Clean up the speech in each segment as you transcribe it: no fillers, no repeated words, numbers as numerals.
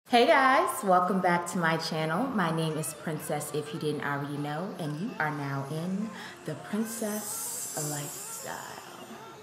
Hey guys, welcome back to my channel. My name is Princess, if you didn't already know, and you are now in the Princess Lifestyle.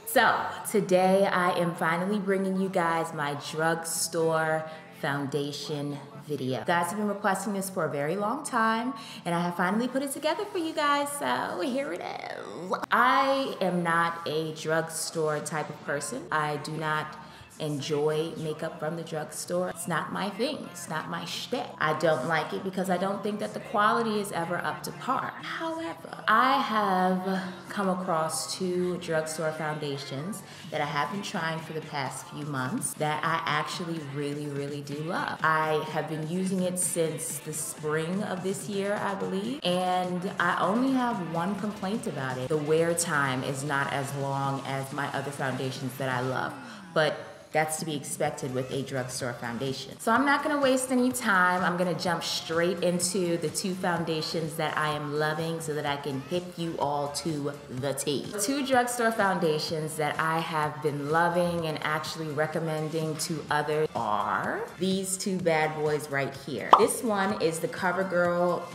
So today I am finally bringing you guys my drugstore foundation video. You guys have been requesting this for a very long time, and I have finally put it together for you guys, so here it is. I am not a drugstore type of person. I do not enjoy makeup from the drugstore. It's not my thing. It's not my shtick. I don't like it because I don't think that the quality is ever up to par. However, I have come across two drugstore foundations that I have been trying for the past few months that I actually really do love. I have been using it since the spring of this year, I believe, and I only have one complaint about it. The wear time is not as long as my other foundations that I love, but that's to be expected with a drugstore foundation. So I'm not gonna waste any time. I'm gonna jump straight into the two foundations that I am loving so that I can hit you all to the T. Two drugstore foundations that I have been loving and actually recommending to others are these two bad boys right here. This one is the CoverGirl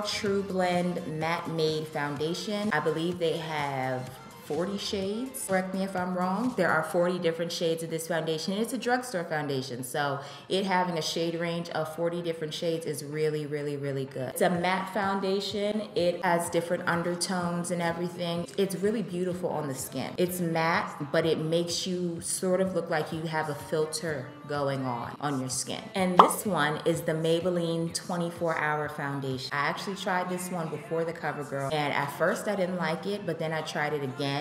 True Blend Matte Made Foundation. I believe they have 40 shades, correct me if I'm wrong. There are 40 different shades of this foundation, and it's a drugstore foundation, so it having a shade range of 40 different shades is really good. It's a matte foundation. It has different undertones and everything. It's really beautiful on the skin. It's matte, but it makes you sort of look like you have a filter going on your skin. And this one is the Maybelline 24-Hour Foundation. I actually tried this one before the CoverGirl, and at first I didn't like it, but then I tried it again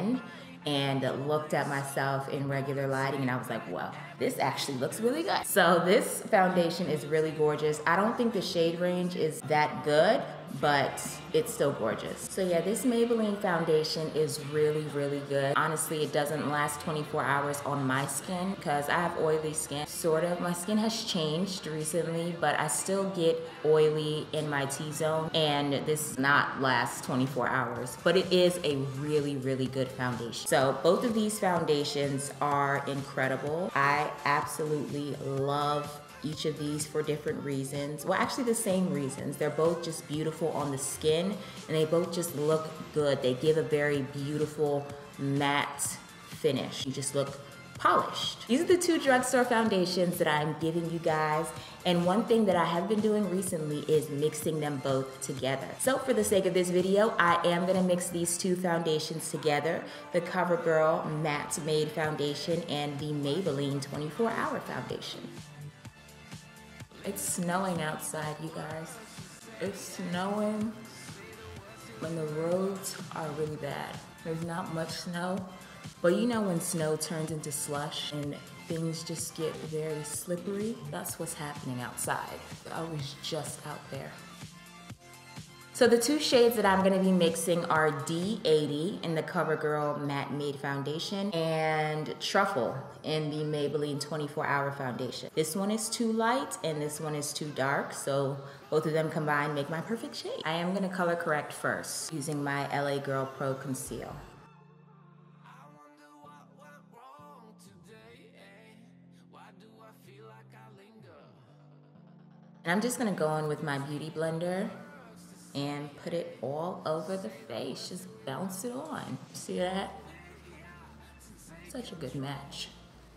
and looked at myself in regular lighting, and I was like, well, this actually looks really good. So this foundation is really gorgeous. I don't think the shade range is that good, but it's still gorgeous. So yeah, this Maybelline foundation is really good. Honestly, it doesn't last 24 hours on my skin because I have oily skin, sort of. My skin has changed recently, but I still get oily in my T-zone, and this does not last 24 hours, but it is a really good foundation. So both of these foundations are incredible. I absolutely love each of these for different reasons. Well, actually the same reasons. They're both just beautiful on the skin, and they both just look good. They give a very beautiful matte finish. You just look polished. These are the two drugstore foundations that I'm giving you guys, and one thing that I have been doing recently is mixing them both together. So for the sake of this video, I am gonna mix these two foundations together, the CoverGirl Matte Made Foundation and the Maybelline 24-Hour Foundation. It's snowing outside, you guys. It's snowing when the roads are really bad. There's not much snow, but you know when snow turns into slush and things just get very slippery? That's what's happening outside. I was just out there. So the two shades that I'm gonna be mixing are D80 in the CoverGirl Matte Made Foundation and Truffle in the Maybelline 24-Hour Foundation. This one is too light and this one is too dark, so both of them combined make my perfect shade. I am gonna color correct first using my LA Girl Pro Conceal. And I'm just gonna go in with my beauty blender and put it all over the face. Just bounce it on. See that? Such a good match.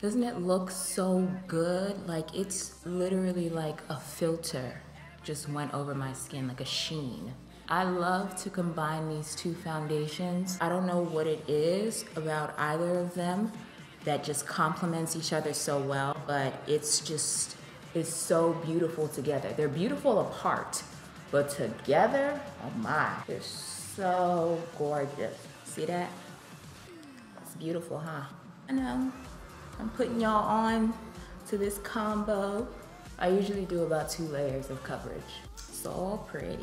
Doesn't it look so good? Like it's literally like a filter just went over my skin, like a sheen. I love to combine these two foundations. I don't know what it is about either of them that just complements each other so well, but it's so beautiful together. They're beautiful apart, but together, oh my, they're so gorgeous. See that? It's beautiful, huh? I know. I'm putting y'all on to this combo. I usually do about 2 layers of coverage. So pretty.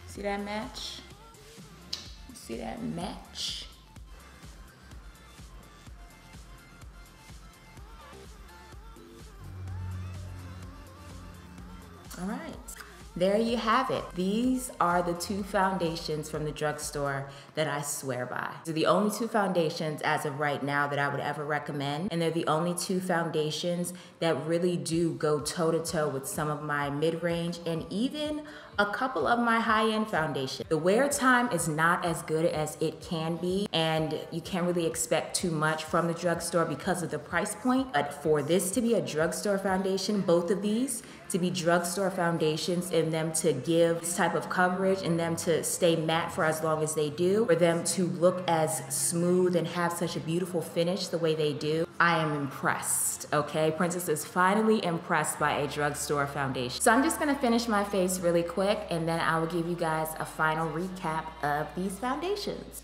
See that match? See that match? All right, There you have it. These are the two foundations from the drugstore that I swear by. They're the only two foundations as of right now that I would ever recommend, and they're the only two foundations that really do go toe-to-toe with some of my mid-range and even a couple of my high-end foundation. The wear time is not as good as it can be, and you can't really expect too much from the drugstore because of the price point. But for this to be a drugstore foundation, both of these to be drugstore foundations, and them to give this type of coverage and them to stay matte for as long as they do, for them to look as smooth and have such a beautiful finish the way they do, I am impressed, okay? Princess is finally impressed by a drugstore foundation. So I'm just gonna finish my face really quick, and then I will give you guys a final recap of these foundations.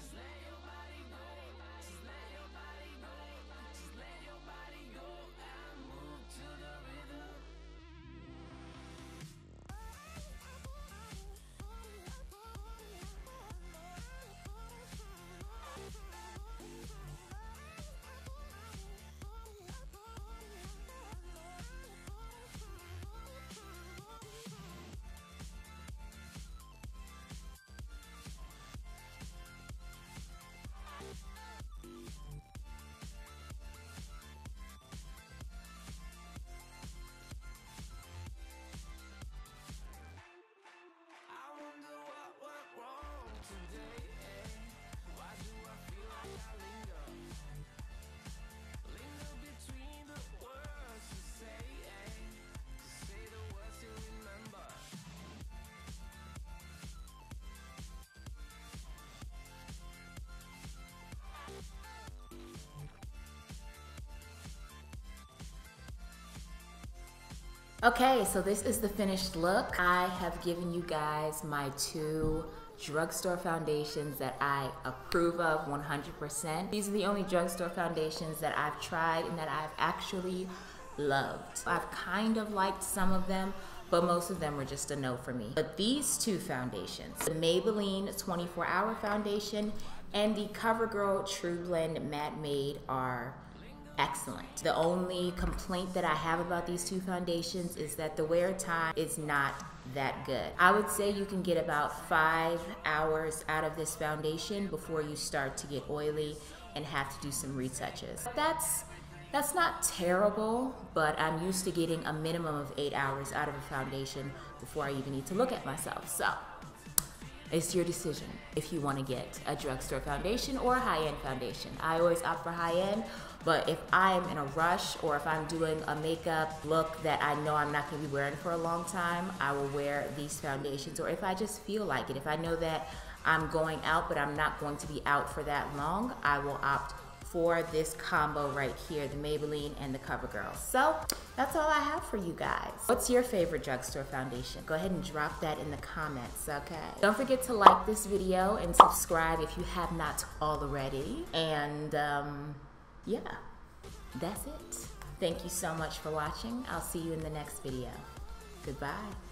Okay, so this is the finished look. I have given you guys my two drugstore foundations that I approve of 100%. These are the only drugstore foundations that I've tried and that I've actually loved. I've kind of liked some of them, but most of them were just a no for me. But these two foundations, the Maybelline 24-Hour Foundation and the CoverGirl True Blend Matte Made, are excellent. The only complaint that I have about these two foundations is that the wear time is not that good. I would say you can get about 5 hours out of this foundation before you start to get oily and have to do some retouches. That's not terrible, but I'm used to getting a minimum of 8 hours out of a foundation before I even need to look at myself. So it's your decision if you want to get a drugstore foundation or a high-end foundation. I always opt for high-end, but if I'm in a rush or if I'm doing a makeup look that I know I'm not going to be wearing for a long time, I will wear these foundations. Or if I just feel like it, if I know that I'm going out but I'm not going to be out for that long, I will opt for this combo right here, the Maybelline and the CoverGirl. So that's all I have for you guys. What's your favorite drugstore foundation? Go ahead and drop that in the comments, okay? Don't forget to like this video and subscribe if you have not already. And yeah, that's it. Thank you so much for watching. I'll see you in the next video. Goodbye.